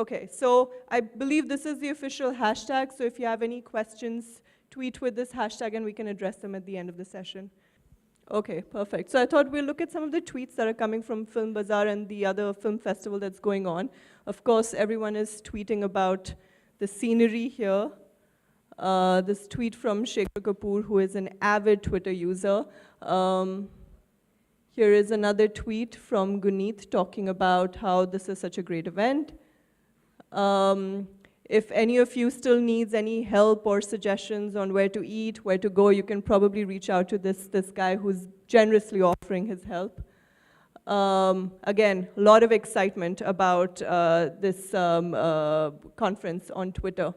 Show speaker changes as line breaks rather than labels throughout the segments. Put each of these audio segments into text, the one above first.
Okay, so I believe this is the official hashtag, so if you have any questions, tweet with this hashtag and we can address them at the end of the session. Okay, perfect. So I thought we'll look at some of the tweets that are coming from Film Bazaar and the other film festival that's going on. Of course, everyone is tweeting about the scenery here. This tweet from Shekhar Kapoor, who is an avid Twitter user. Here is another tweet from Guneet talking about how this is such a great event. If any of you still needs any help or suggestions on where to eat, where to go, you can probably reach out to this guy who's generously offering his help. Again, a lot of excitement about this conference on Twitter.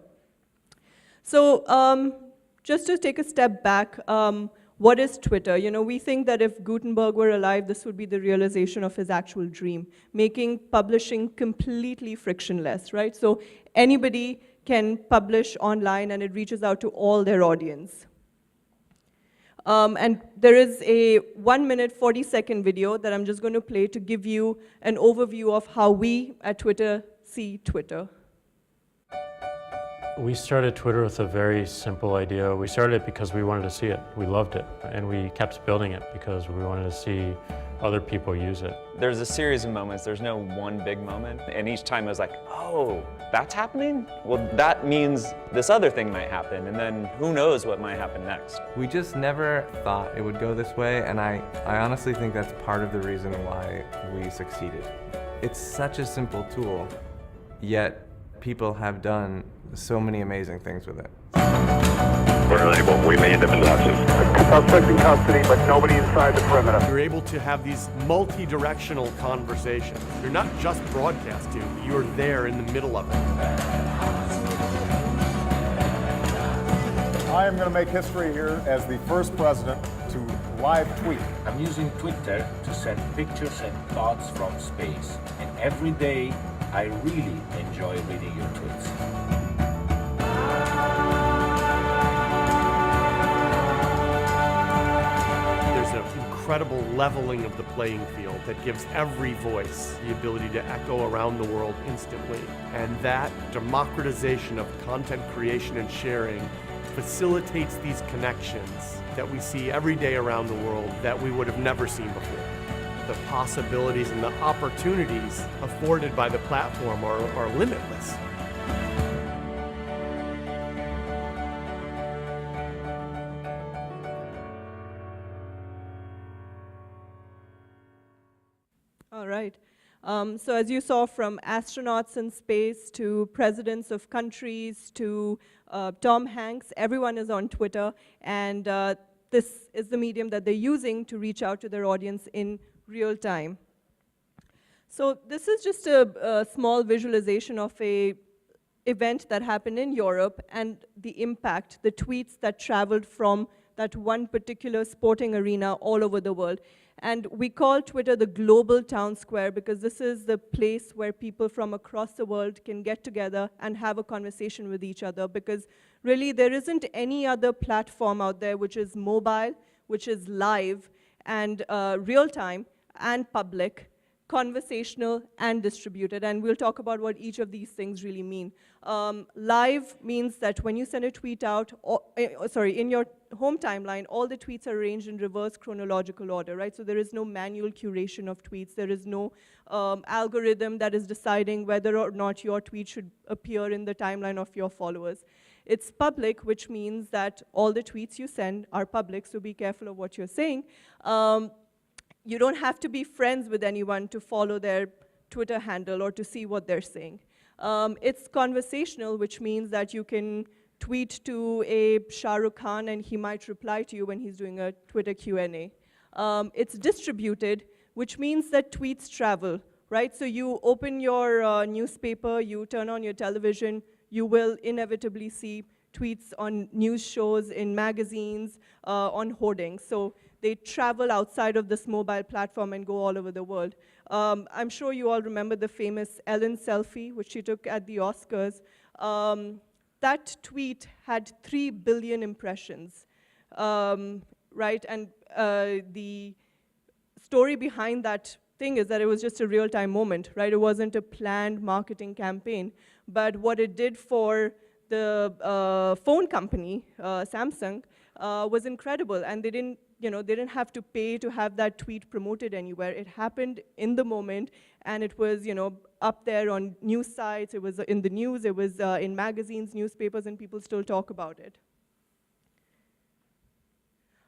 So just to take a step back, what is Twitter? You know, we think that if Gutenberg were alive, this would be the realization of his actual dream, making publishing completely frictionless, right? So anybody can publish online and it reaches out to all their audience. And there is a 1-minute, 40-second video that I'm just going to play to give you an overview of how we at Twitter see Twitter.
We started Twitter with a very simple idea. We started it because we wanted to see it. We loved it, and we kept building it because we wanted to see other people use it.
There's a series of moments. There's no one big moment. And each time I was like, oh, that's happening? Well, that means this other thing might happen, and then who knows what might happen next.
We just never thought it would go this way, and I honestly think that's part of the reason why we succeeded. It's such a simple tool, yet people have done so many amazing things with it.
We're unable. We made them possessive.
Suspect in custody, but nobody inside the perimeter.
You're able to have these multi-directional conversations. You're not just broadcasting, you're there in the middle of it.
I am going to make history here as the first president to live tweet.
I'm using Twitter to send pictures and thoughts from space. And every day, I really enjoy reading your tweets.
There's an incredible leveling of the playing field that gives every voice the ability to echo around the world instantly. And that democratization of content creation and sharing facilitates these connections that we see every day around the world that we would have never seen before. The possibilities and the opportunities afforded by the platform are limitless.
All right. So as you saw, from astronauts in space to presidents of countries to Tom Hanks, everyone is on Twitter, and this is the medium that they're using to reach out to their audience in real time. So this is just a small visualization of a event that happened in Europe and the impact, the tweets that traveled from that one particular sporting arena all over the world. And we call Twitter the global town square because this is the place where people from across the world can get together and have a conversation with each other, because really there isn't any other platform out there which is mobile, which is live and real-time and public, conversational and distributed. And we'll talk about what each of these things really mean. Live means that when you send a tweet out, in your home timeline, all the tweets are arranged in reverse chronological order, right? So there is no manual curation of tweets. There is no algorithm that is deciding whether or not your tweet should appear in the timeline of your followers. It's public, which means that all the tweets you send are public, so be careful of what you're saying. You don't have to be friends with anyone to follow their Twitter handle or to see what they're saying. It's conversational, which means that you can tweet to a Shah Rukh Khan and he might reply to you when he's doing a Twitter Q&A. It's distributed, which means that tweets travel, right? So you open your newspaper, you turn on your television, you will inevitably see tweets on news shows, in magazines, on hoardings. So they travel outside of this mobile platform and go all over the world. I'm sure you all remember the famous Ellen selfie, which she took at the Oscars. That tweet had 3 billion impressions, right? And the story behind that thing is that it was just a real-time moment, right? It wasn't a planned marketing campaign. But what it did for the phone company, Samsung, was incredible. And they didn't have to pay to have that tweet promoted anywhere. It happened in the moment, and it was, up there on news sites. It was in the news. It was in magazines, newspapers, and people still talk about it.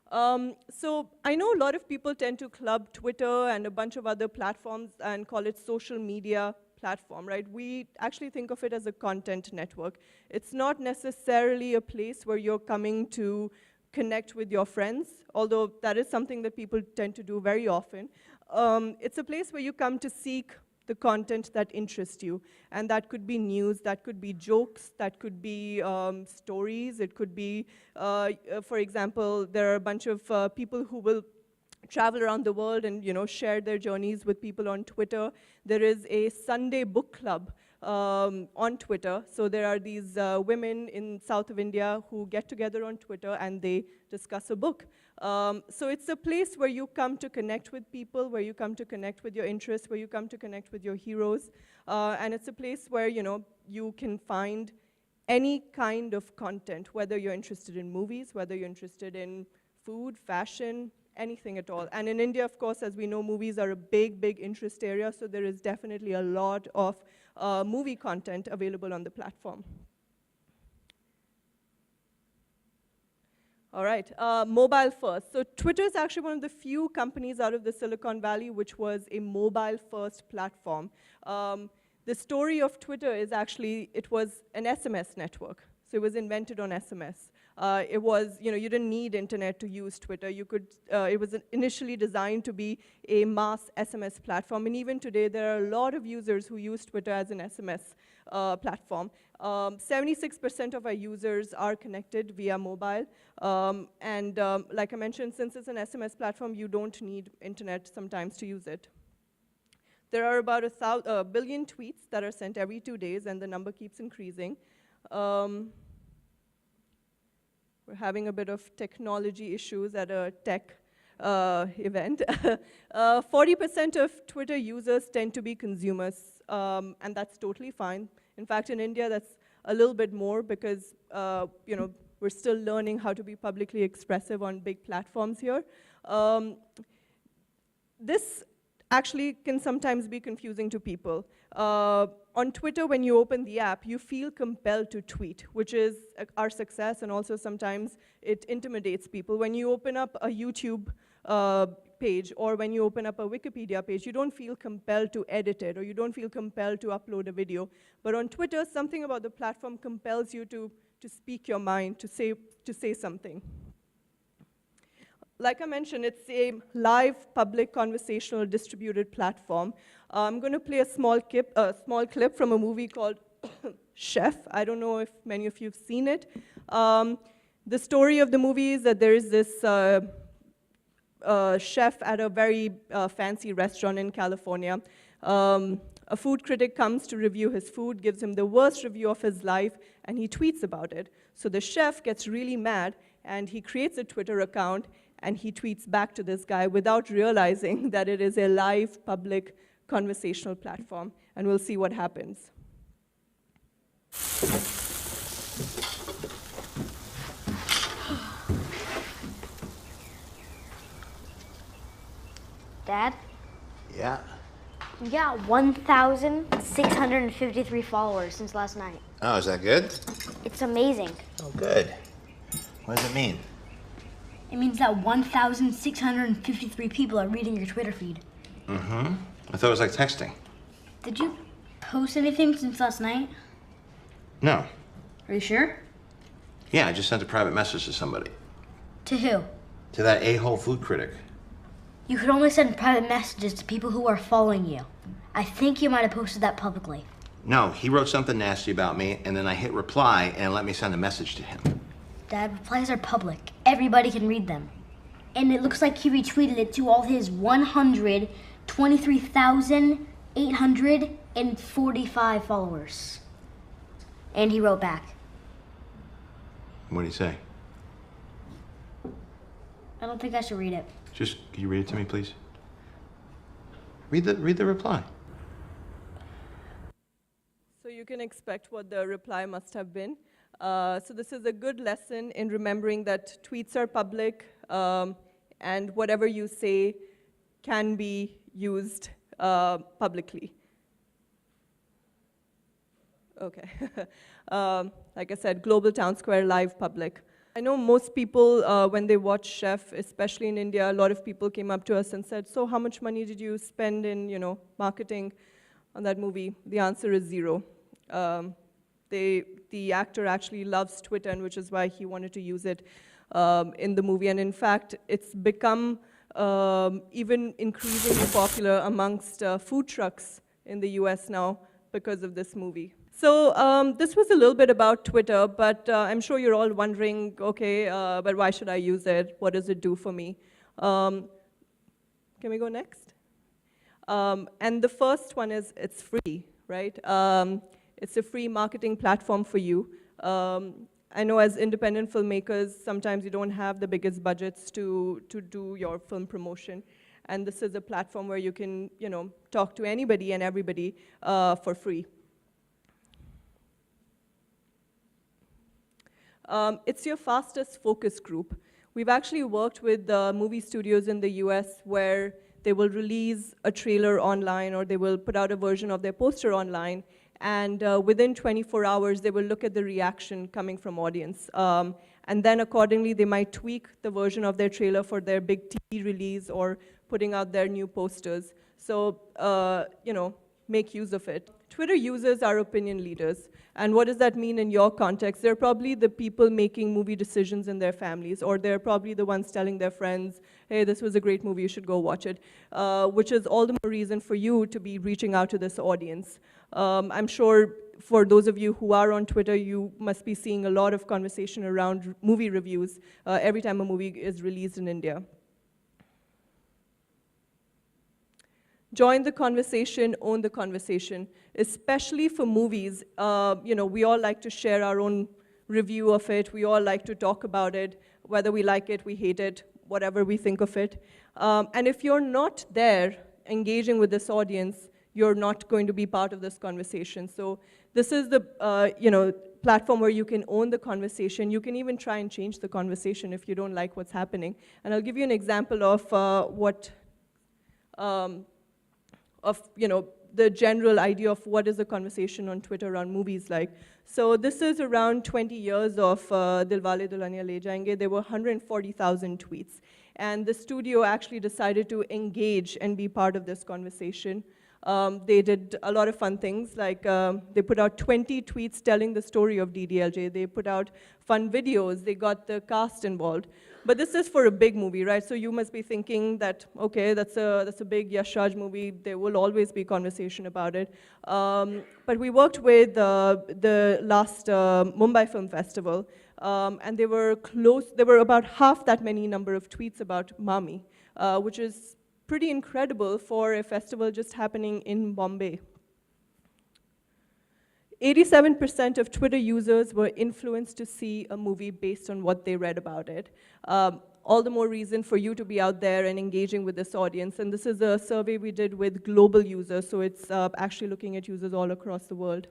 So I know a lot of people tend to club Twitter and a bunch of other platforms and call it social media platform, right? We actually think of it as a content network. It's not necessarily a place where you're coming to connect with your friends, although that is something that people tend to do very often. It's a place where you come to seek the content that interests you. And that could be news, that could be jokes, that could be stories, it could be, for example, there are a bunch of people who will travel around the world and share their journeys with people on Twitter. There is a Sunday book club on Twitter. So there are these women in south of India who get together on Twitter and they discuss a book. So it's a place where you come to connect with people, where you come to connect with your interests, where you come to connect with your heroes. And it's a place where you can find any kind of content, whether you're interested in movies, whether you're interested in food, fashion, anything at all. And in India, of course, as we know, movies are a big, big interest area, so there is definitely a lot of movie content available on the platform. All right, mobile first. So Twitter is actually one of the few companies out of the Silicon Valley which was a mobile first platform. The story of Twitter is actually, it was an SMS network. So it was invented on SMS. It was, you didn't need internet to use Twitter. You could, it was initially designed to be a mass SMS platform. And even today, there are a lot of users who use Twitter as an SMS platform. 76% of our users are connected via mobile. And like I mentioned, since it's an SMS platform, you don't need internet sometimes to use it. There are about a billion tweets that are sent every 2 days, and the number keeps increasing. We're having a bit of technology issues at a tech event. 40% of Twitter users tend to be consumers, and that's totally fine. In fact, in India, that's a little bit more because we're still learning how to be publicly expressive on big platforms here. This actually can sometimes be confusing to people. On Twitter, when you open the app, you feel compelled to tweet, which is our success, and also sometimes it intimidates people. When you open up a YouTube page, or when you open up a Wikipedia page, you don't feel compelled to edit it, or you don't feel compelled to upload a video. But on Twitter, something about the platform compels you to speak your mind, to say something. Like I mentioned, it's a live, public, conversational, distributed platform. I'm going to play a small clip from a movie called Chef. I don't know if many of you have seen it. The story of the movie is that there is this chef at a very fancy restaurant in California. A food critic comes to review his food, gives him the worst review of his life, and he tweets about it. So the chef gets really mad, and he creates a Twitter account, and he tweets back to this guy without realizing that it is a live, public, conversational platform. And we'll see what happens.
Dad?
Yeah?
You got 1,653 followers since last night.
Oh, is that good?
It's amazing.
Oh, good. What does it mean?
It means that 1,653 people are reading your Twitter feed.
Mm-hmm. I thought it was like texting.
Did you post anything since last night?
No.
Are you sure?
Yeah, I just sent a private message to somebody.
To who?
To that a-hole food critic.
You could only send private messages to people who are following you. I think you might have posted that publicly.
No, he wrote something nasty about me, and then I hit reply and let me send a message to him.
Dad, replies are public. Everybody can read them. And it looks like he retweeted it to all his 123,845 followers. And he wrote back.
What did he say?
I don't think I should read it.
Can you read it to me, please? Read the reply.
So you can expect what the reply must have been. So this is a good lesson in remembering that tweets are public, and whatever you say can be used publicly. Okay. Like I said, Global Town Square Live public. I know most people, when they watch Chef, especially in India, a lot of people came up to us and said, so how much money did you spend in, marketing on that movie? The answer is zero. The actor actually loves Twitter, and which is why he wanted to use it in the movie. And in fact, it's become even increasingly popular amongst food trucks in the US now because of this movie. So this was a little bit about Twitter, but I'm sure you're all wondering, okay, but why should I use it? What does it do for me? Can we go next? And the first one is it's free, right? It's a free marketing platform for you. I know as independent filmmakers, sometimes you don't have the biggest budgets to do your film promotion. And this is a platform where you can, talk to anybody and everybody for free. It's your fastest focus group. We've actually worked with movie studios in the US where they will release a trailer online or they will put out a version of their poster online, and within 24 hours they will look at the reaction coming from audience. And then accordingly they might tweak the version of their trailer for their big TV release or putting out their new posters. So, make use of it. Twitter users are opinion leaders. And what does that mean in your context? They're probably the people making movie decisions in their families, or they're probably the ones telling their friends, hey, this was a great movie, you should go watch it, which is all the more reason for you to be reaching out to this audience. I'm sure for those of you who are on Twitter, you must be seeing a lot of conversation around movie reviews every time a movie is released in India. Join the conversation, own the conversation, especially for movies. We all like to share our own review of it. We all like to talk about it, whether we like it, we hate it, whatever we think of it. And if you're not there engaging with this audience, you're not going to be part of this conversation. So this is the platform where you can own the conversation. You can even try and change the conversation if you don't like what's happening. And I'll give you an example of the general idea of what is the conversation on Twitter around movies like. So this is around 20 years of Dilwale Dulhania Le Jayenge. There were 140,000 tweets. And the studio actually decided to engage and be part of this conversation. They did a lot of fun things, like they put out 20 tweets telling the story of DDLJ. They put out fun videos. They got the cast involved. But this is for a big movie, right? So you must be thinking that, okay, that's a big Yash Raj movie. There will always be conversation about it. But we worked with the last Mumbai Film Festival, and there were about half that many number of tweets about Mami, which is pretty incredible for a festival just happening in Bombay. 87% of Twitter users were influenced to see a movie based on what they read about it. All the more reason for you to be out there and engaging with this audience. And this is a survey we did with global users, so it's actually looking at users all across the world.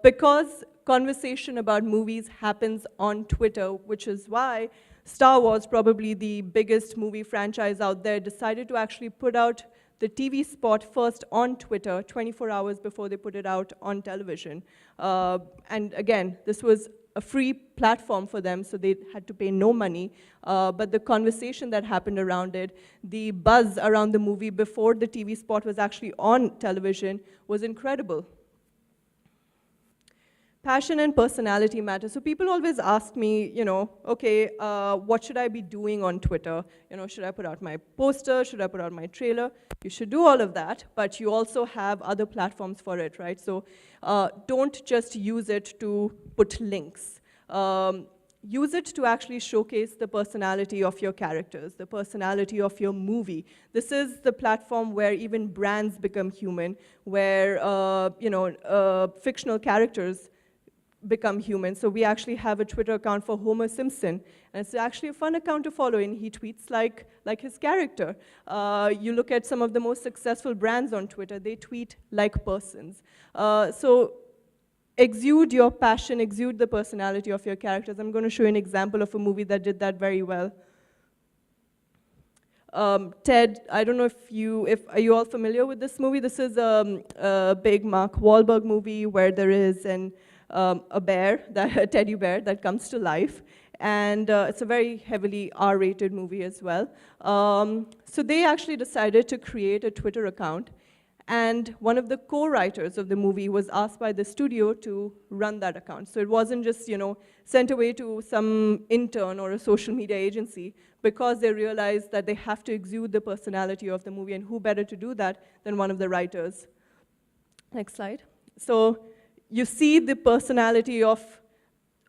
Because conversation about movies happens on Twitter, which is why Star Wars, probably the biggest movie franchise out there, decided to actually put out the TV spot first on Twitter 24 hours before they put it out on television. And again, this was a free platform for them, so they had to pay no money. But the conversation that happened around it, the buzz around the movie before the TV spot was actually on television was incredible. Passion and personality matter. So people always ask me, okay, what should I be doing on Twitter? Should I put out my poster? Should I put out my trailer? You should do all of that, but you also have other platforms for it, right? So don't just use it to put links. Use it to actually showcase the personality of your characters, the personality of your movie. This is the platform where even brands become human, where fictional characters become human. So we actually have a Twitter account for Homer Simpson, and it's actually a fun account to follow, and he tweets like his character. You look at some of the most successful brands on Twitter, they tweet like persons. So exude your passion, exude the personality of your characters. I'm going to show you an example of a movie that did that very well. Ted, I don't know are you all familiar with this movie? This is a big Mark Wahlberg movie where there is a bear, a teddy bear that comes to life. And it's a very heavily R-rated movie as well. So they actually decided to create a Twitter account. And one of the co-writers of the movie was asked by the studio to run that account. So it wasn't just, sent away to some intern or a social media agency, because they realized that they have to exude the personality of the movie, and who better to do that than one of the writers. Next slide. So you see the personality of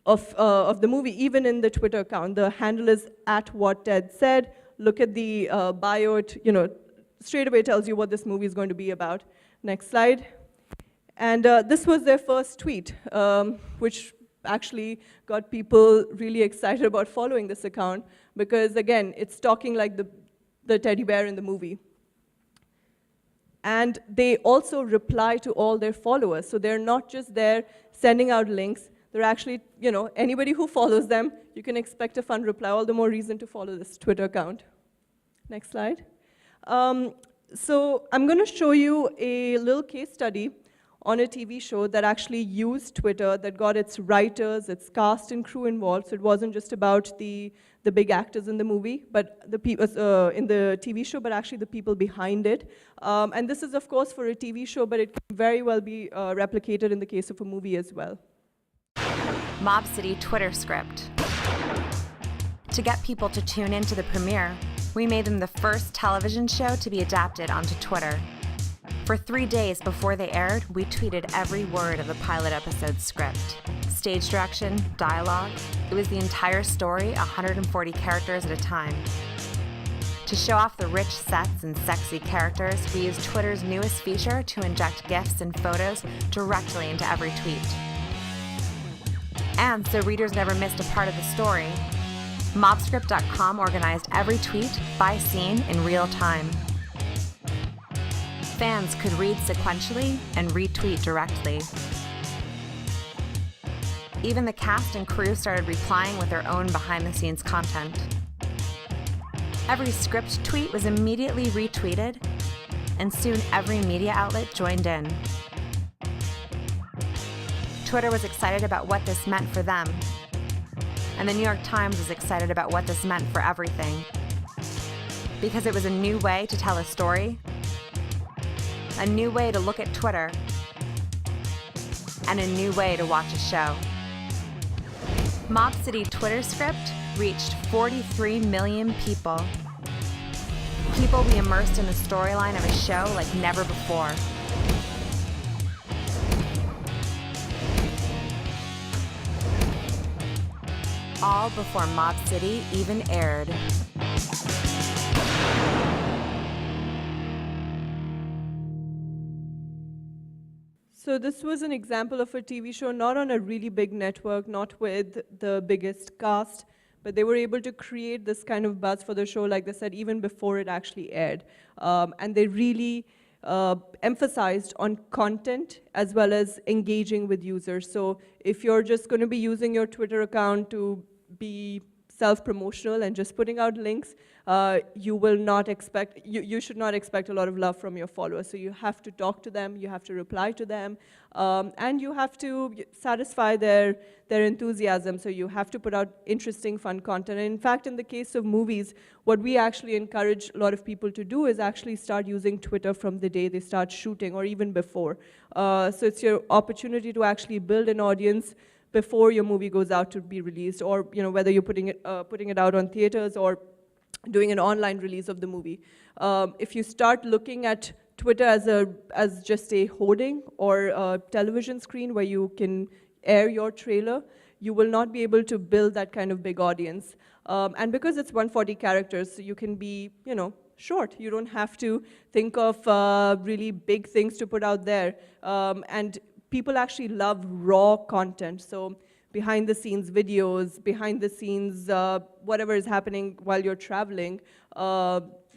the movie, even in the Twitter account. The handle is @WhatTedSaid. Look at the bio, it, straight away tells you what this movie is going to be about. Next slide. And this was their first tweet, which actually got people really excited about following this account, because again, it's talking like the teddy bear in the movie. And they also reply to all their followers. So they're not just there sending out links, they're actually, anybody who follows them, you can expect a fun reply. All the more reason to follow this Twitter account. Next slide. So I'm going to show you a little case study on a TV show that actually used Twitter, that got its writers, its cast and crew involved. So it wasn't just about the big actors in the movie, but the people in the TV show, but actually the people behind it. And this is, of course, for a TV show, but it can very well be replicated in the case of a movie as well.
Mob City Twitter script. To get people to tune into the premiere, we made them the first television show to be adapted onto Twitter. For 3 days before they aired, we tweeted every word of the pilot episode script. Stage direction, dialogue. It was the entire story, 140 characters at a time. To show off the rich sets and sexy characters, we used Twitter's newest feature to inject GIFs and photos directly into every tweet. And so readers never missed a part of the story, Mobscript.com organized every tweet by scene in real time. Fans could read sequentially and retweet directly. Even the cast and crew started replying with their own behind-the-scenes content. Every script tweet was immediately retweeted, and soon every media outlet joined in. Twitter was excited about what this meant for them, and the New York Times was excited about what this meant for everything. Because it was a new way to tell a story, a new way to look at Twitter, and a new way to watch a show. Mob City Twitter script reached 43 million people. People we immersed in the storyline of a show like never before. All before Mob City even aired.
So this was an example of a TV show not on a really big network, not with the biggest cast, but they were able to create this kind of buzz for the show, like they said, even before it actually aired. And they really emphasized on content as well as engaging with users. So if you're just going to be using your Twitter account to be self-promotional and just putting out links, you will not expect, you should not expect a lot of love from your followers. So you have to talk to them, you have to reply to them, and you have to satisfy their enthusiasm. So you have to put out interesting, fun content. And in fact, in the case of movies, what we actually encourage a lot of people to do is actually start using Twitter from the day they start shooting or even before. So it's your opportunity to actually build an audience before your movie goes out to be released, or whether you're putting it out on theaters or doing an online release of the movie. If you start looking at Twitter as just a hoarding or a television screen where you can air your trailer, you will not be able to build that kind of big audience. And because it's 140 characters, so you can be, short. You don't have to think of really big things to put out there. And people actually love raw content. So behind the scenes videos, behind the scenes, whatever is happening while you're traveling,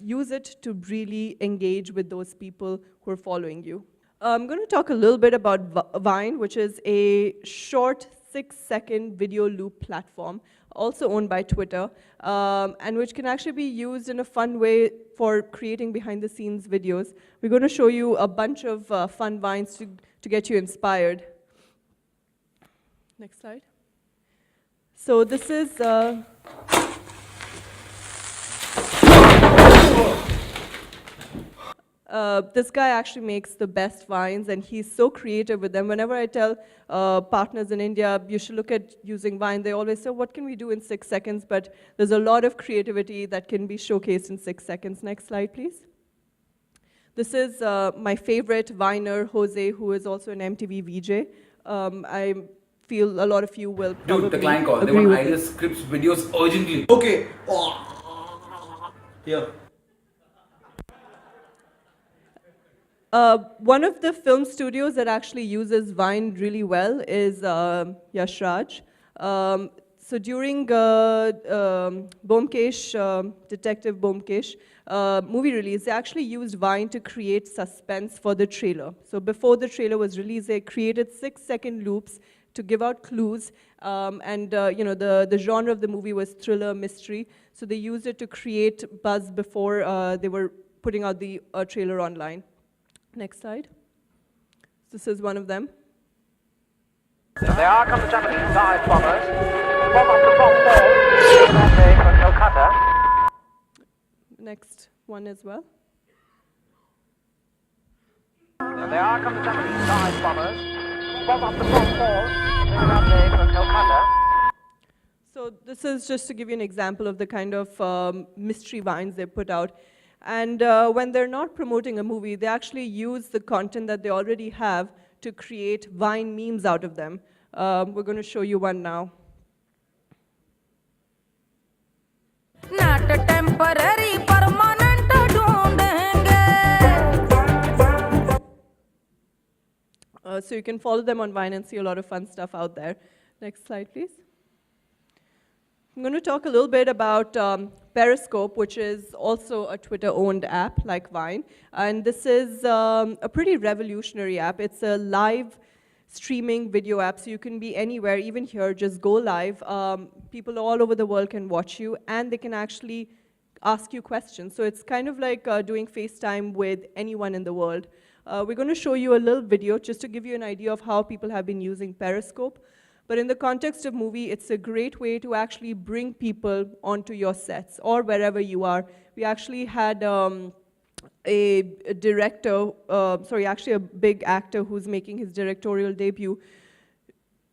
use it to really engage with those people who are following you. I'm going to talk a little bit about Vine, which is a short 6-second video loop platform, also owned by Twitter, and which can actually be used in a fun way for creating behind-the-scenes videos. We're going to show you a bunch of fun Vines to get you inspired. Next slide. So this is... this guy actually makes the best Vines, and he's so creative with them. Whenever I tell partners in India, you should look at using Vine, they always say, what can we do in 6 seconds? But there's a lot of creativity that can be showcased in 6 seconds. Next slide, please. This is my favorite Viner, Jose, who is also an MTV VJ. I feel a lot of you will probably
the client call. They
agree
want
with
Iris
this.
scripts videos urgently. Okay. Here.
One of the film studios that actually uses Vine really well is Yash Raj. So during Bomkesh, Detective Bomkesh movie release, they actually used Vine to create suspense for the trailer. So before the trailer was released, they created 6-second loops to give out clues, and the genre of the movie was thriller, mystery. So they used it to create buzz before they were putting out the trailer online. Next slide. This is one of them.
They are come the Japanese dive bombers. Bomb up the bomb falls. From Calcutta.
Next one as well.
They are come the Japanese dive bombers. Bomb up the bomb falls. From Calcutta.
So this is just to give you an example of the kind of mystery Vines they put out. And when they're not promoting a movie, they actually use the content that they already have to create Vine memes out of them. We're going to show you one now.
Not a temporary, permanent
so you can follow them on Vine and see a lot of fun stuff out there. Next slide, please. I'm going to talk a little bit about Periscope, which is also a Twitter-owned app like Vine. And this is a pretty revolutionary app. It's a live streaming video app, so you can be anywhere, even here, just go live. People all over the world can watch you, and they can actually ask you questions. So it's kind of like doing FaceTime with anyone in the world. We're going to show you a little video just to give you an idea of how people have been using Periscope. But in the context of movie, it's a great way to actually bring people onto your sets or wherever you are. We actually had a director, actually a big actor who's making his directorial debut,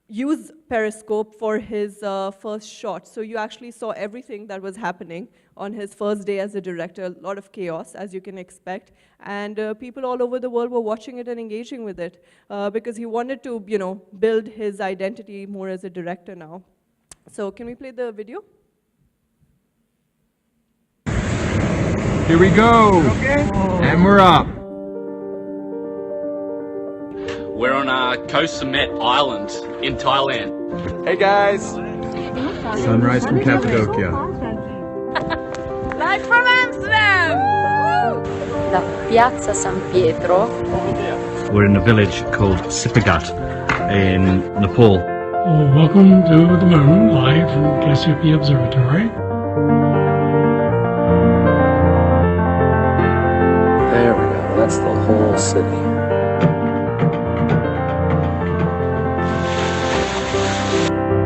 use Periscope for his first shot. So you actually saw everything that was happening on his first day as a director, a lot of chaos, as you can expect. And people all over the world were watching it and engaging with it because he wanted to, build his identity more as a director now. So can we play the video?
Here we go. Okay. And we're up.
We're on Koh Samet Island in Thailand.
Hey guys. Sunrise from Cappadocia.
Live from Amsterdam!
La Piazza San Pietro.
We're in a village called Sipagat in Nepal.
Welcome to the moon, live from Cassiopeia Observatory.
There we go, that's the whole city.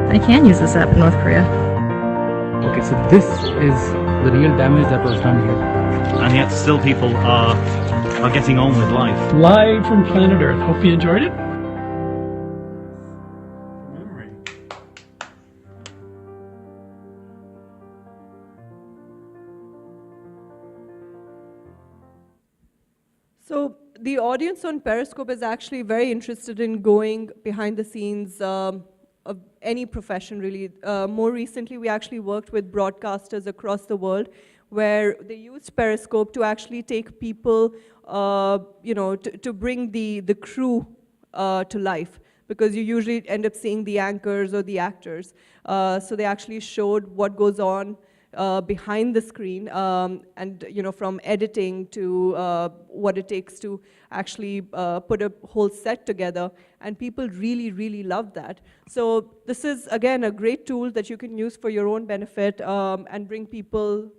I can use this app in North Korea.
Okay, so this is the real damage that was done here.
And yet still people are getting on with life.
Live from planet Earth. Hope you enjoyed it.
So the audience on Periscope is actually very interested in going behind the scenes of any profession, really. More recently, we actually worked with broadcasters across the world where they used Periscope to actually take people, to bring the crew to life, because you usually end up seeing the anchors or the actors. So they actually showed what goes on behind the screen, and from editing to what it takes to actually put a whole set together, and people really, really love that. So this is, again, a great tool that you can use for your own benefit and bring people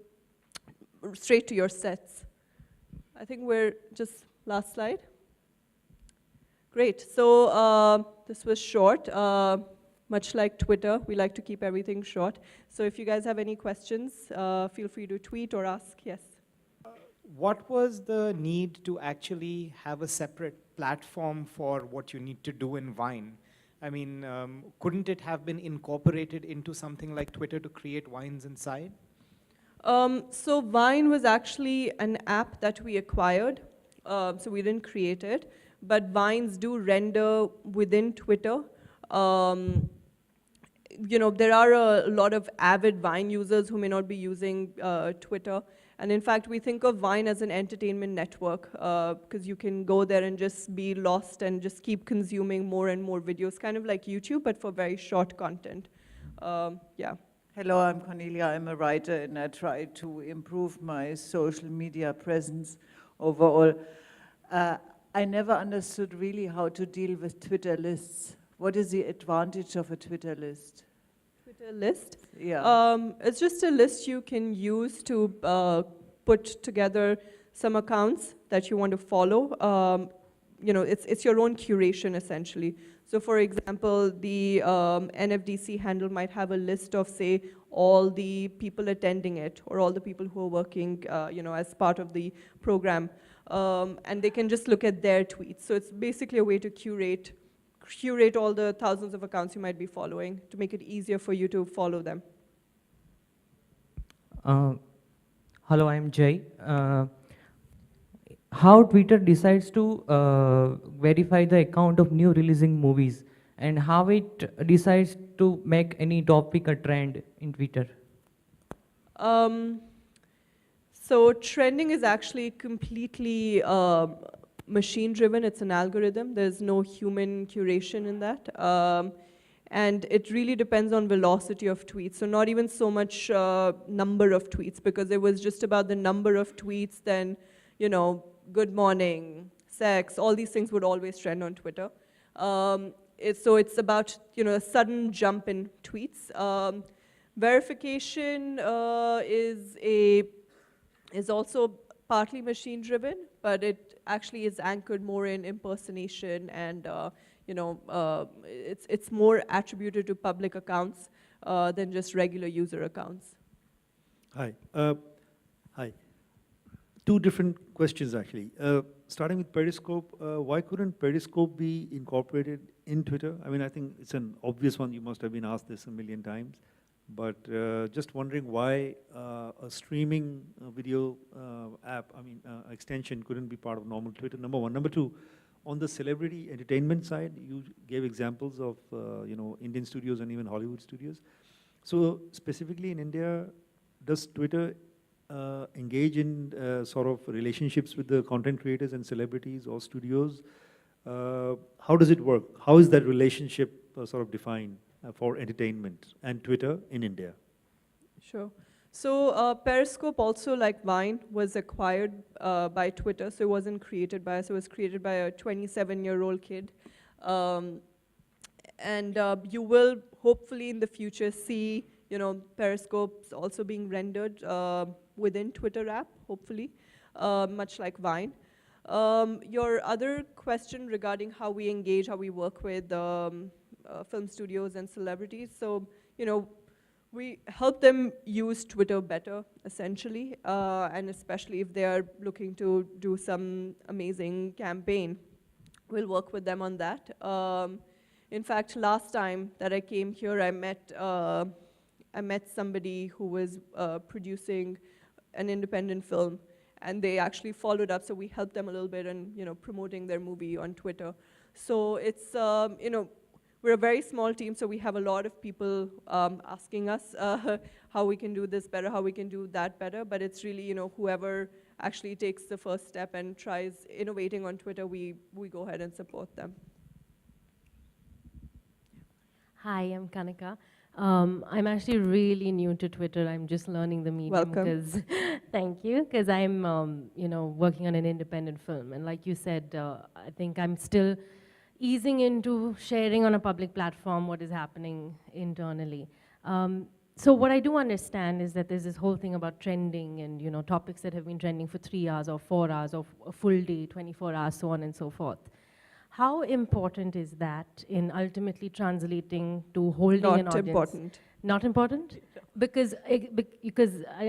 straight to your sets. I think we're just last slide. Great, so this was short. Much like Twitter, we like to keep everything short. So if you guys have any questions, feel free to tweet or ask. Yes?
What was the need to actually have a separate platform for what you need to do in Vine? I mean, couldn't it have been incorporated into something like Twitter to create Vines inside?
So Vine was actually an app that we acquired, so we didn't create it, but Vines do render within Twitter. There are a lot of avid Vine users who may not be using Twitter. And in fact, we think of Vine as an entertainment network, because you can go there and just be lost and just keep consuming more and more videos, kind of like YouTube, but for very short content. Yeah.
Hello, I'm Cornelia. I'm a writer, and I try to improve my social media presence overall. I never understood really how to deal with Twitter lists. What is the advantage of a Twitter list?
Twitter list?
Yeah.
It's just a list you can use to put together some accounts that you want to follow. It's your own curation, essentially. So for example, the NFDC handle might have a list of, say, all the people attending it, or all the people who are working as part of the program. And they can just look at their tweets. So it's basically a way to curate all the thousands of accounts you might be following to make it easier for you to follow them.
Hello, I'm Jay. How Twitter decides to verify the account of new releasing movies, and how it decides to make any topic a trend in Twitter?
So trending is actually completely machine-driven. It's an algorithm. There's no human curation in that. And it really depends on velocity of tweets. So not even so much number of tweets, because it was just about the number of tweets, then, good morning, sex, all these things would always trend on Twitter. So it's about, a sudden jump in tweets. Verification is also partly machine-driven, but it actually is anchored more in impersonation, and it's more attributed to public accounts than just regular user accounts.
Hi. Hi. Two different questions, actually. Starting with Periscope, why couldn't Periscope be incorporated in Twitter? I mean, I think it's an obvious one. You must have been asked this a million times. But just wondering why a streaming video app, extension couldn't be part of normal Twitter, number one. Number two, on the celebrity entertainment side, you gave examples of Indian studios and even Hollywood studios. So specifically in India, does Twitter engage in sort of relationships with the content creators and celebrities or studios? How does it work? How is that relationship sort of defined for entertainment and Twitter in India?
Sure. So Periscope, also like Vine, was acquired by Twitter. So it wasn't created by us. It was created by a 27-year-old kid. And you will hopefully in the future see, Periscopes also being rendered within Twitter app, hopefully, much like Vine. Your other question regarding how we engage, how we work with film studios and celebrities. So, we help them use Twitter better, essentially, and especially if they are looking to do some amazing campaign, we'll work with them on that. In fact, last time that I came here, I met somebody who was producing an independent film, and they actually followed up, so we helped them a little bit in, promoting their movie on Twitter. So it's, we're a very small team, so we have a lot of people asking us how we can do this better, how we can do that better, but it's really, whoever actually takes the first step and tries innovating on Twitter, we go ahead and support them.
Hi, I'm Kanika. I'm actually really new to Twitter. I'm just learning the medium.
Welcome.
Because thank you, because I'm, working on an independent film, and like you said, I think I'm still easing into sharing on a public platform what is happening internally. So what I do understand is that there's this whole thing about trending and topics that have been trending for 3 hours or 4 hours or a full day, 24 hours, so on and so forth. How important is that in ultimately translating to holding an audience?
Not important.
Not important? Because I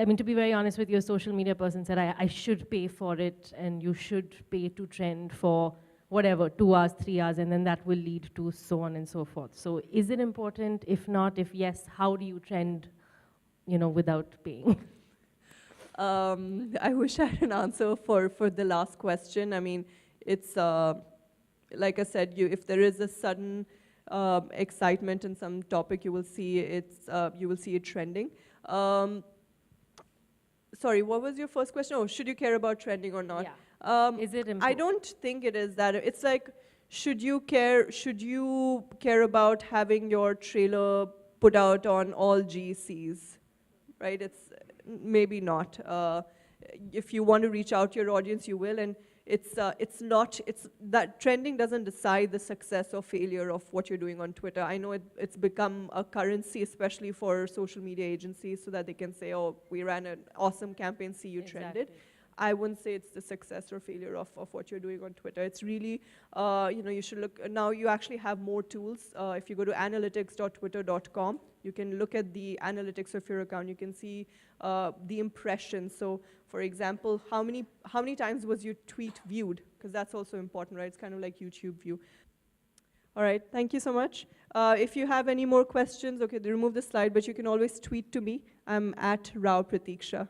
mean, to be very honest with you, a social media person said, I should pay for it, and you should pay to trend for whatever, 2 hours, 3 hours, and then that will lead to so on and so forth. So is it important? If not, if yes, how do you trend, without paying?
I wish I had an answer for the last question. I mean, it's, like I said, if there is a sudden excitement in some topic, you will see it trending. Sorry, what was your first question? Oh, should you care about trending or not?
Yeah. Is it important?
I don't think it is that. It's like, should you care about having your trailer put out on all GCs, right? It's maybe not. If you want to reach out to your audience, you will, and that trending doesn't decide the success or failure of what you're doing on Twitter. I know it's become a currency, especially for social media agencies, so that they can say, oh, we ran an awesome campaign, see you trended. I wouldn't say it's the success or failure of what you're doing on Twitter. It's really, you should look, now you actually have more tools. If you go to analytics.twitter.com, you can look at the analytics of your account. You can see the impressions. So, for example, how many times was your tweet viewed? Because that's also important, right? It's kind of like YouTube view. All right, thank you so much. If you have any more questions, okay, remove the slide, but you can always tweet to me. I'm at Rao Pratiksha.